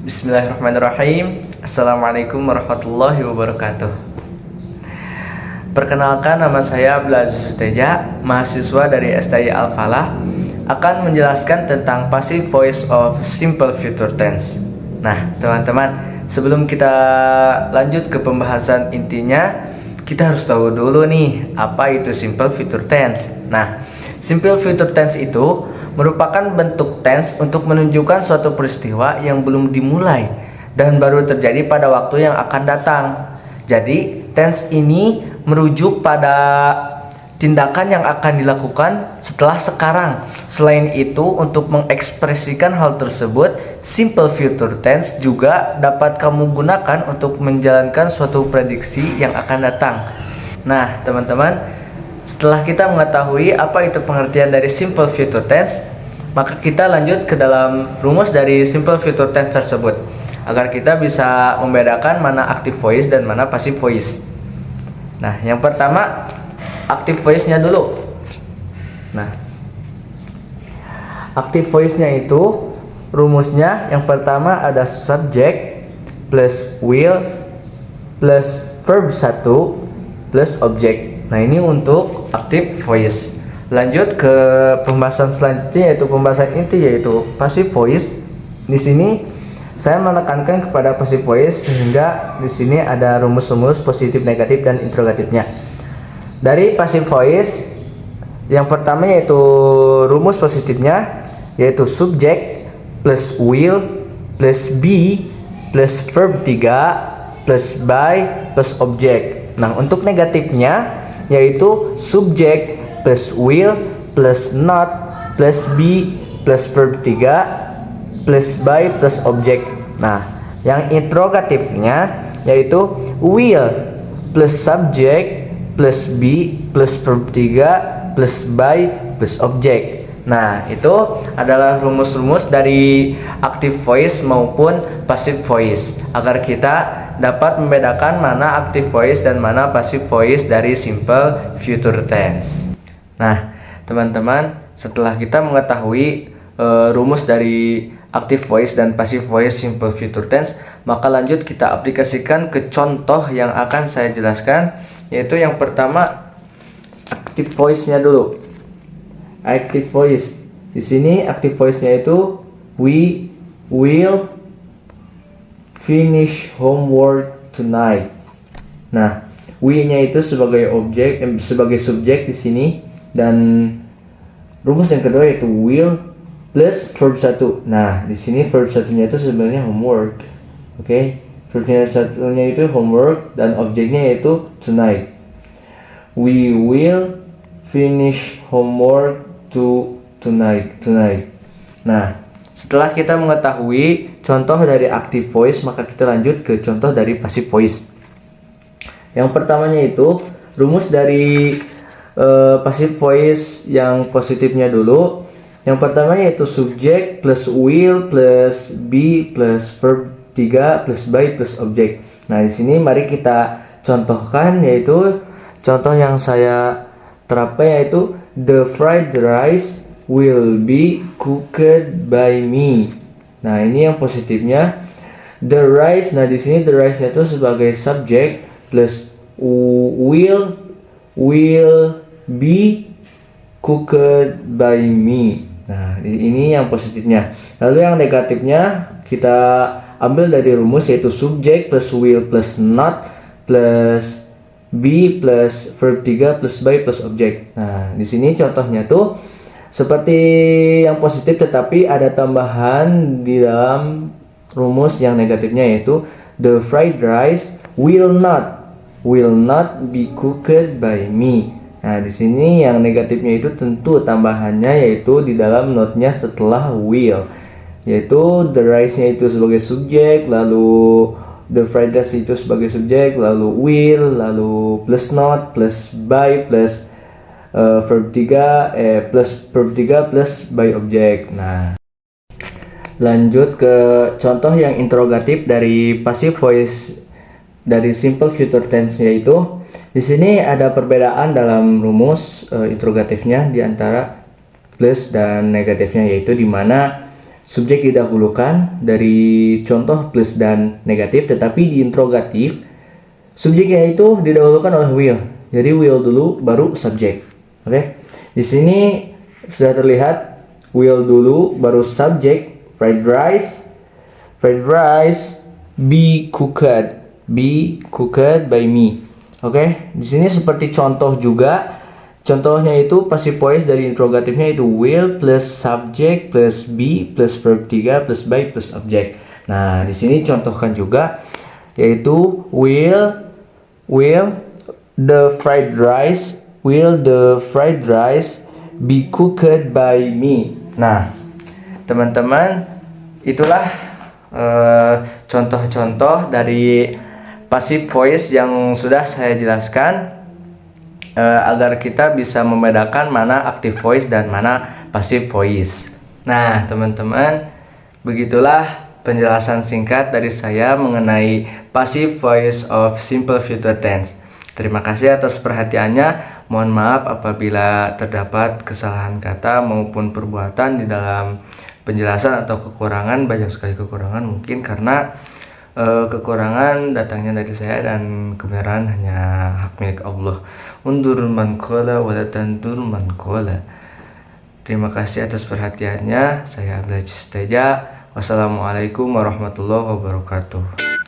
Bismillahirrahmanirrahim. Assalamualaikum warahmatullahi wabarakatuh. Perkenalkan, nama saya Abdul Aziz Teja, mahasiswa dari STI Al-Falah, akan menjelaskan tentang passive voice of simple future tense. Nah, teman-teman, sebelum kita lanjut ke pembahasan intinya, kita harus tahu dulu nih, apa itu simple future tense. Nah, simple future tense itu merupakan bentuk tense untuk menunjukkan suatu peristiwa yang belum dimulai dan baru terjadi pada waktu yang akan datang. Jadi, tense ini merujuk pada tindakan yang akan dilakukan setelah sekarang. Selain itu, untuk mengekspresikan hal tersebut, simple future tense juga dapat kamu gunakan untuk menjalankan suatu prediksi yang akan datang. Nah, teman-teman, setelah kita mengetahui apa itu pengertian dari simple future tense, maka kita lanjut ke dalam rumus dari simple future tense tersebut agar kita bisa membedakan mana active voice dan mana passive voice. Nah, yang pertama active voice-nya dulu. Nah, active voice-nya itu rumusnya yang pertama ada subject plus will plus verb 1 plus object. Nah, ini untuk active voice. Lanjut ke pembahasan selanjutnya, yaitu pembahasan inti, yaitu passive voice. Di sini saya menekankan kepada passive voice sehingga di sini ada rumus-rumus positif, negatif, dan interrogatifnya. Dari passive voice, yang pertama yaitu rumus positifnya, yaitu subject plus will plus be plus verb 3 plus by plus object. Nah, untuk negatifnya yaitu subject plus will plus not plus be plus verb 3 plus by plus object. Nah, yang interrogatifnya yaitu will plus subject plus be plus verb 3 plus by plus object. Nah, itu adalah rumus-rumus dari active voice maupun passive voice agar kita dapat membedakan mana active voice dan mana passive voice dari simple future tense. Nah, teman-teman, setelah kita mengetahui rumus dari active voice dan passive voice simple future tense, maka lanjut kita aplikasikan ke contoh yang akan saya jelaskan, yaitu yang pertama active voice-nya dulu. Active voice. Di sini active voice-nya itu we will finish homework tonight. Nah, we-nya itu sebagai objek, sebagai subjek di sini, dan rumus yang kedua yaitu will plus verb 1. Nah, di sini verb satunya itu sebenarnya homework. Oke, verbnya satunya itu homework dan objeknya yaitu tonight. We will finish homework tonight. Nah, setelah kita mengetahui contoh dari active voice, maka kita lanjut ke contoh dari passive voice. Yang pertamanya itu rumus dari passive voice yang positifnya dulu. Yang pertama yaitu subject plus will plus be plus verb 3 plus by plus object. Nah, di sini mari kita contohkan, yaitu contoh yang saya terapkan yaitu the fried rice will be cooked by me. Nah, ini yang positifnya the rice. Nah, di sini the rice itu sebagai subjek plus will be cooked by me. Nah, ini yang positifnya. Lalu yang negatifnya kita ambil dari rumus, yaitu subjek plus will plus not plus be plus verb 3 plus by plus object. Nah, di sini contohnya tuh seperti yang positif, tetapi ada tambahan di dalam rumus yang negatifnya, yaitu the fried rice will not be cooked by me. Nah, di sini yang negatifnya itu tentu tambahannya yaitu di dalam note-nya setelah will, yaitu the rice-nya itu sebagai subjek, lalu the fried rice itu sebagai subjek, lalu will, lalu plus not, plus by, plus verb 3 plus by object. Nah, lanjut ke contoh yang interrogatif dari passive voice dari simple future tense, yaitu di sini ada perbedaan dalam rumus interrogatifnya di antara plus dan negatifnya, yaitu di mana subjek didahulukan dari contoh plus dan negatif, tetapi di interrogatif subjeknya itu didahulukan oleh will. Jadi will dulu baru subjek. Oke. Di sini sudah terlihat will dulu baru subjek. Fried rice. Fried rice be cooked by me. Oke. Di sini seperti contoh juga. Contohnya itu passive voice dari interrogatifnya itu will plus subject plus be plus verb 3 plus by plus object. Nah, di sini contohkan juga yaitu will the fried rice be cooked by me. Nah, teman-teman, itulah contoh-contoh dari passive voice yang sudah saya jelaskan agar kita bisa membedakan mana active voice dan mana passive voice. Nah, teman-teman, begitulah penjelasan singkat dari saya mengenai passive voice of simple future tense. Terima kasih atas perhatiannya. Mohon maaf apabila terdapat kesalahan kata maupun perbuatan di dalam penjelasan atau kekurangan. Banyak sekali kekurangan mungkin karena kekurangan datangnya dari saya dan kebenaran hanya hak milik Allah. Undur man qala wa la tandur man qala. Terima kasih atas perhatiannya. Saya Abdul Aziz Teja. Wassalamualaikum warahmatullahi wabarakatuh.